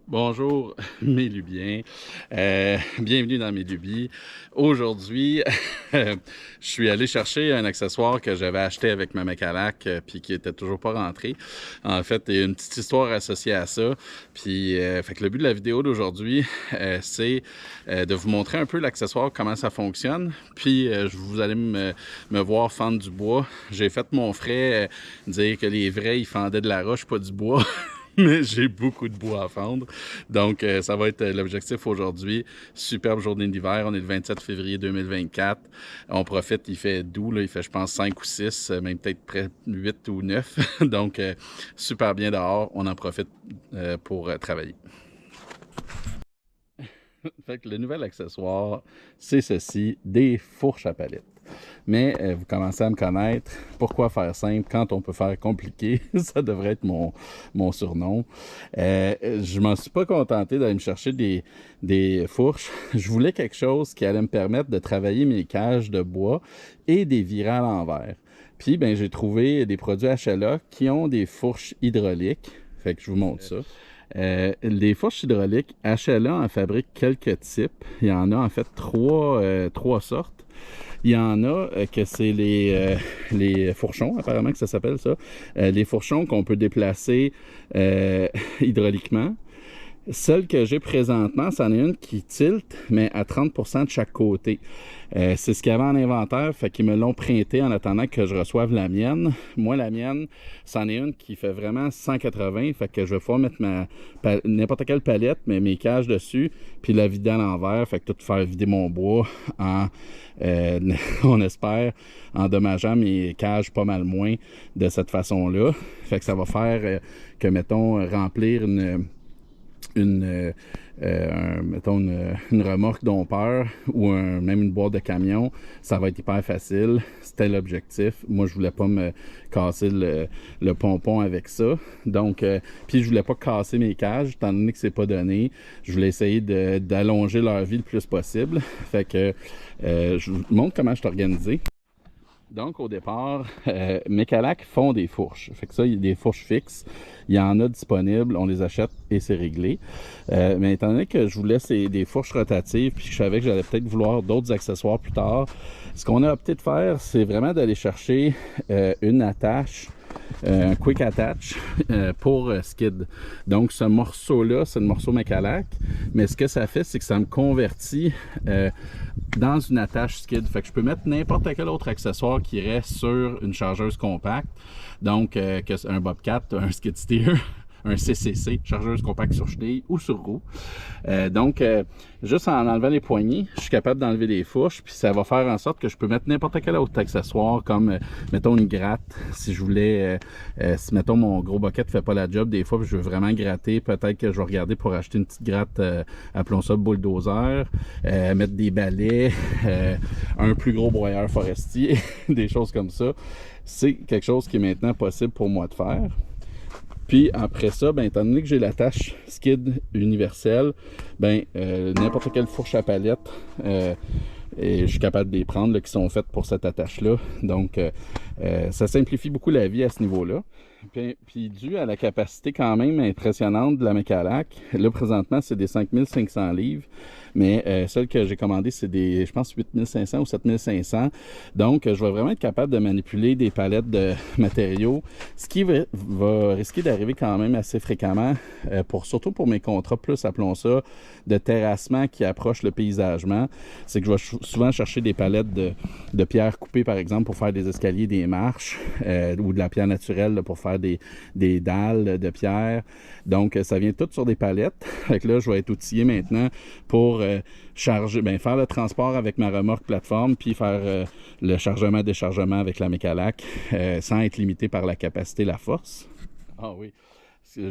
Bonjour mes lubiens, bienvenue dans mes lubies. Aujourd'hui, je suis allé chercher un accessoire que j'avais acheté avec ma Macalac puis qui était toujours pas rentré. En fait, il y a une petite histoire associée à ça. Puis, fait que le but de la vidéo d'aujourd'hui, c'est de vous montrer un peu l'accessoire, comment ça fonctionne. Puis, vous allez me voir fendre du bois. J'ai fait mon frais dire que les vrais, ils fendaient de la roche, pas du bois. Mais j'ai beaucoup de bois à fendre. Donc, ça va être l'objectif aujourd'hui. Superbe journée d'hiver. On est le 27 février 2024. On profite, il fait doux, là, il fait, je pense, 5 ou 6, même peut-être près 8 ou 9. Donc, super bien dehors. On en profite pour travailler. Fait que le nouvel accessoire, c'est ceci, des fourches à palettes. Mais vous commencez à me connaître. Pourquoi faire simple quand on peut faire compliqué? Ça devrait être mon surnom. Je m'en suis pas contenté d'aller me chercher des fourches. Je voulais quelque chose qui allait me permettre de travailler mes cages de bois et des virer à l'envers. Puis, ben, j'ai trouvé des produits HLA qui ont des fourches hydrauliques. Fait que je vous montre ça. Les fourches hydrauliques, HLA en fabrique quelques types. Il y en a en fait trois sortes. Il y en a que c'est les fourchons, apparemment que ça s'appelle ça. Les fourchons qu'on peut déplacer hydrauliquement. Celle que j'ai présentement, c'en est une qui tilte, mais à 30% de chaque côté. C'est ce qu'il y avait en inventaire, fait qu'ils me l'ont printé en attendant que je reçoive la mienne. Moi, la mienne, c'en est une qui fait vraiment 180, fait que je vais pouvoir mettre n'importe quelle palette, mais mes cages dessus, puis la vider à l'envers, fait que tout faire vider mon bois en, on espère, endommageant mes cages pas mal moins de cette façon-là. Fait que ça va faire que, mettons, remplir mettons une remorque dompeur ou même une boîte de camion, ça va être hyper facile. C'était l'objectif. Moi, je voulais pas me casser le pompon avec ça. Donc, puis je voulais pas casser mes cages, étant donné que c'est pas donné. Je voulais essayer d'allonger leur vie le plus possible. Fait que je vous montre comment je suis organisé. Donc, au départ, Macalac font des fourches. Fait que ça, il y a des fourches fixes. Il y en a disponibles, on les achète et c'est réglé. Mais étant donné que je voulais des fourches rotatives, puis que je savais que j'allais peut-être vouloir d'autres accessoires plus tard, ce qu'on a opté de faire, c'est vraiment d'aller chercher une attache, un quick attach pour skid. Donc ce morceau-là, c'est le morceau Macalac, mais ce que ça fait, c'est que ça me convertit dans une attache skid. Fait que je peux mettre n'importe quel autre accessoire qui irait sur une chargeuse compacte. Donc un Bobcat, un skid steer, un CCC, chargeuse compacte sur chenille ou sur roue. Donc, juste en enlevant les poignées, je suis capable d'enlever les fourches, puis ça va faire en sorte que je peux mettre n'importe quel autre accessoire, comme, mettons, une gratte. Si je voulais, si, mettons, mon gros bucket ne fait pas la job, des fois, je veux vraiment gratter, peut-être que je vais regarder pour acheter une petite gratte, appelons ça bulldozer, mettre des balais, un plus gros broyeur forestier, des choses comme ça. C'est quelque chose qui est maintenant possible pour moi de faire. Puis après ça, ben, étant donné que j'ai l'attache skid universelle, ben, n'importe quelle fourche à palette, et je suis capable de les prendre là, qui sont faites pour cette attache-là. Donc, ça simplifie beaucoup la vie à ce niveau-là. Puis dû à la capacité quand même impressionnante de la Macalac, là présentement c'est des 5500 livres, mais celle que j'ai commandée c'est des, je pense 8500 ou 7500. Donc je vais vraiment être capable de manipuler des palettes de matériaux, ce qui va risquer d'arriver quand même assez fréquemment, surtout pour mes contrats plus, appelons ça, de terrassement qui approche le paysagement. C'est que je vais souvent chercher des palettes de pierres coupées par exemple pour faire des escaliers, des marches, ou de la pierre naturelle là, pour faire des dalles de pierre. Donc, ça vient tout sur des palettes. Fait que là, je vais être outillé maintenant pour faire le transport avec ma remorque plateforme, puis faire le chargement-déchargement avec la Macalac, sans être limité par la capacité, la force. Ah oui.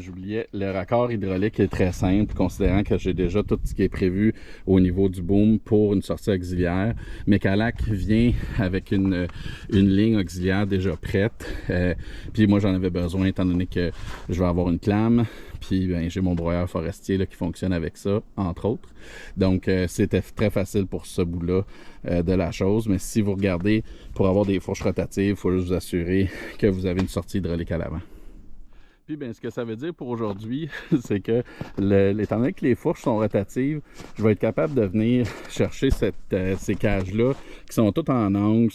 J'oubliais, le raccord hydraulique est très simple, considérant que j'ai déjà tout ce qui est prévu au niveau du boom pour une sortie auxiliaire. Macalac vient avec une ligne auxiliaire déjà prête. Puis moi, j'en avais besoin étant donné que je vais avoir une clame. Puis ben, j'ai mon broyeur forestier là, qui fonctionne avec ça, entre autres. Donc, c'était très facile pour ce bout-là de la chose. Mais si vous regardez, pour avoir des fourches rotatives, il faut juste vous assurer que vous avez une sortie hydraulique à l'avant. Puis, ben, ce que ça veut dire pour aujourd'hui, c'est que, étant donné que les fourches sont rotatives, je vais être capable de venir chercher ces cages-là qui sont toutes en angle.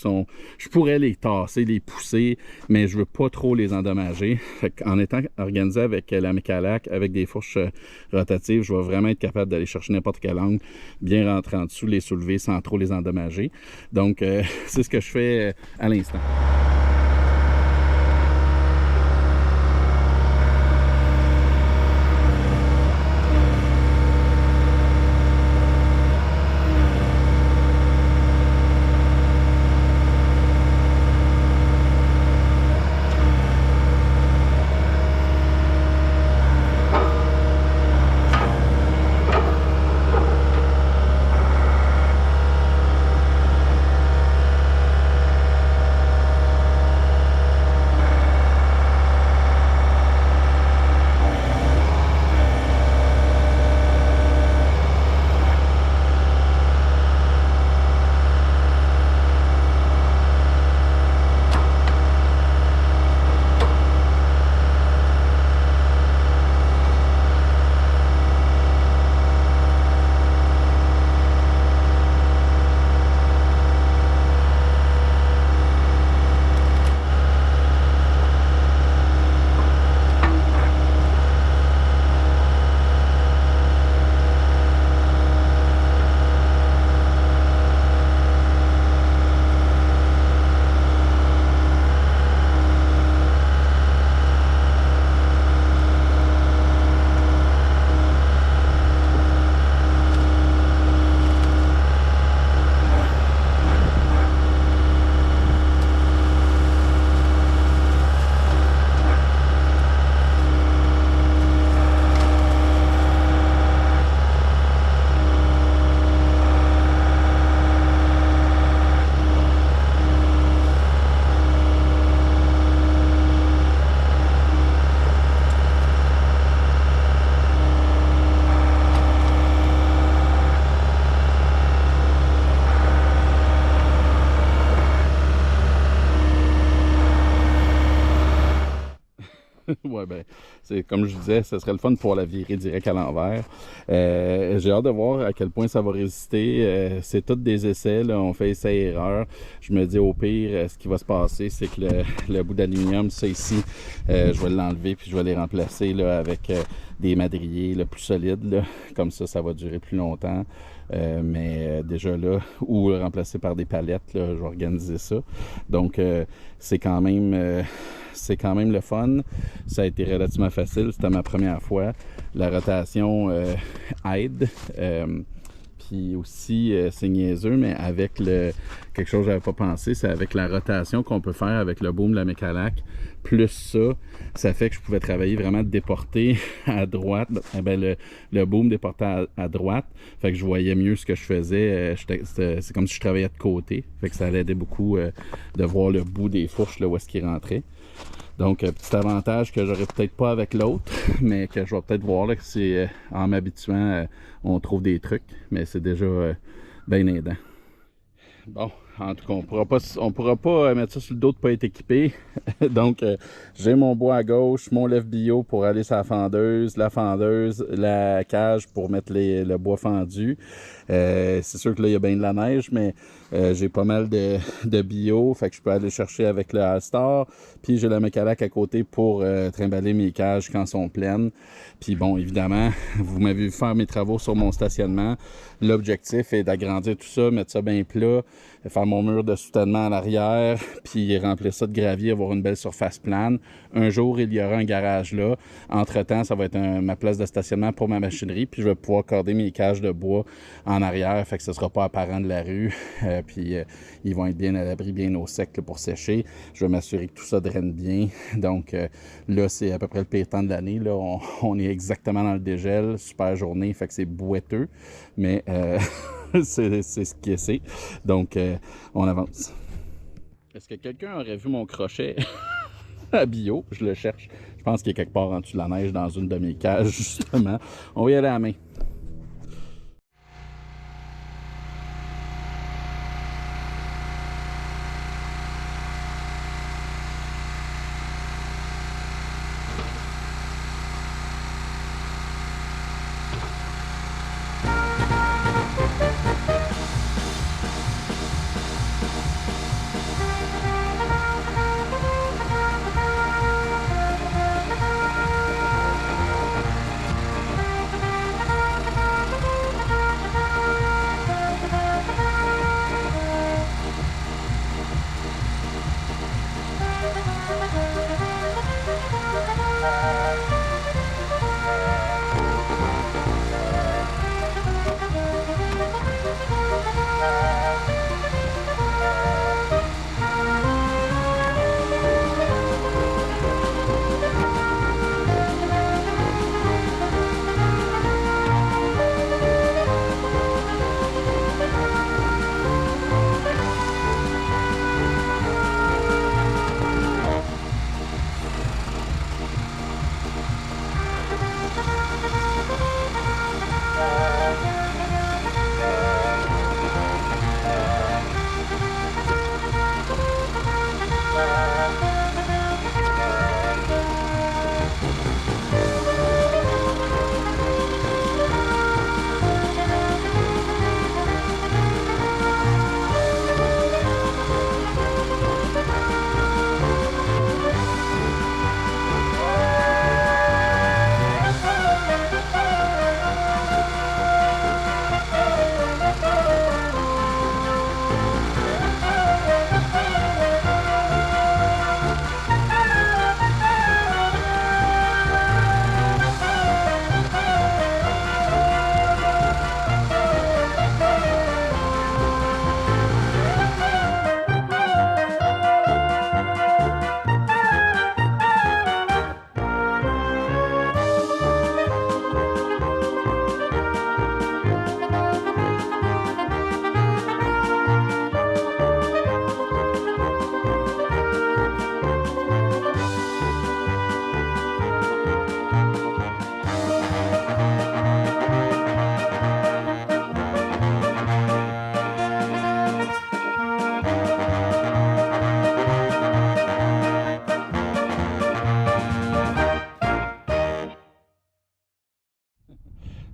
Je pourrais les tasser, les pousser, mais je veux pas trop les endommager. En étant organisé avec la Mecalac, avec des fourches rotatives, je vais vraiment être capable d'aller chercher n'importe quel angle, bien rentrer en dessous, les soulever sans trop les endommager. Donc, c'est ce que je fais à l'instant. Ouais, ben, c'est comme je disais, ce serait le fun de pouvoir la virer direct à l'envers. J'ai hâte de voir à quel point ça va résister. C'est tous des essais, là, on fait essai-erreur. Je me dis au pire, ce qui va se passer, c'est que le bout d'aluminium, ça ici, je vais l'enlever puis je vais les remplacer là, avec des madriers là, plus solides. Là. Comme ça va durer plus longtemps. Mais déjà là, ou le remplacer par des palettes, là, je vais organiser ça. Donc, c'est quand même le fun. Ça a été relativement facile. C'était ma première fois. La rotation aide. Puis aussi, c'est niaiseux, mais avec quelque chose que j'avais pas pensé, c'est avec la rotation qu'on peut faire avec le boom de la Mecalac, plus ça fait que je pouvais travailler vraiment déporté à droite. Eh bien, le boom déporté à droite, fait que je voyais mieux ce que je faisais. C'est comme si je travaillais de côté. Fait que ça allait aider beaucoup de voir le bout des fourches, là, où est-ce qu'il rentrait. Donc, petit avantage que j'aurais peut-être pas avec l'autre, mais que je vais peut-être voir là, que c'est en m'habituant, on trouve des trucs, mais c'est déjà bien aidant. Bon, en tout cas, on pourra pas mettre ça sur le dos de pas être équipé. Donc, j'ai mon bois à gauche, mon lève bio pour aller sur la fendeuse, la cage pour mettre le bois fendu. C'est sûr que là, il y a bien de la neige, mais j'ai pas mal de bio, fait que je peux aller chercher avec le All-Star. Puis j'ai la Mecalac à côté pour trimballer mes cages quand elles sont pleines. Puis bon, évidemment, vous m'avez vu faire mes travaux sur mon stationnement. L'objectif est d'agrandir tout ça, mettre ça bien plat, faire mon mur de soutènement à l'arrière, puis remplir ça de gravier, avoir une belle surface plane. Un jour, il y aura un garage là. Entre-temps, ça va être ma place de stationnement pour ma machinerie, puis je vais pouvoir corder mes cages de bois en arrière, fait que ce ne sera pas apparent de la rue. Puis ils vont être bien à l'abri, bien au sec là, pour sécher. Je vais m'assurer que tout ça draine bien. Donc là, c'est à peu près le pire temps de l'année. Là, on est exactement dans le dégel, super journée, fait que c'est boiteux, mais c'est ce qui est. Donc, on avance. Est-ce que quelqu'un aurait vu mon crochet à bio? Je le cherche. Je pense qu'il est quelque part en dessous de la neige dans une de mes cages, justement. On va y aller à la main.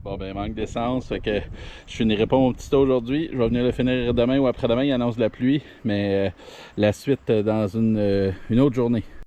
Bon, ben, manque d'essence, fait que je finirai pas mon petit tour aujourd'hui. Je vais venir le finir demain ou après-demain. Il annonce de la pluie, mais la suite dans une autre journée.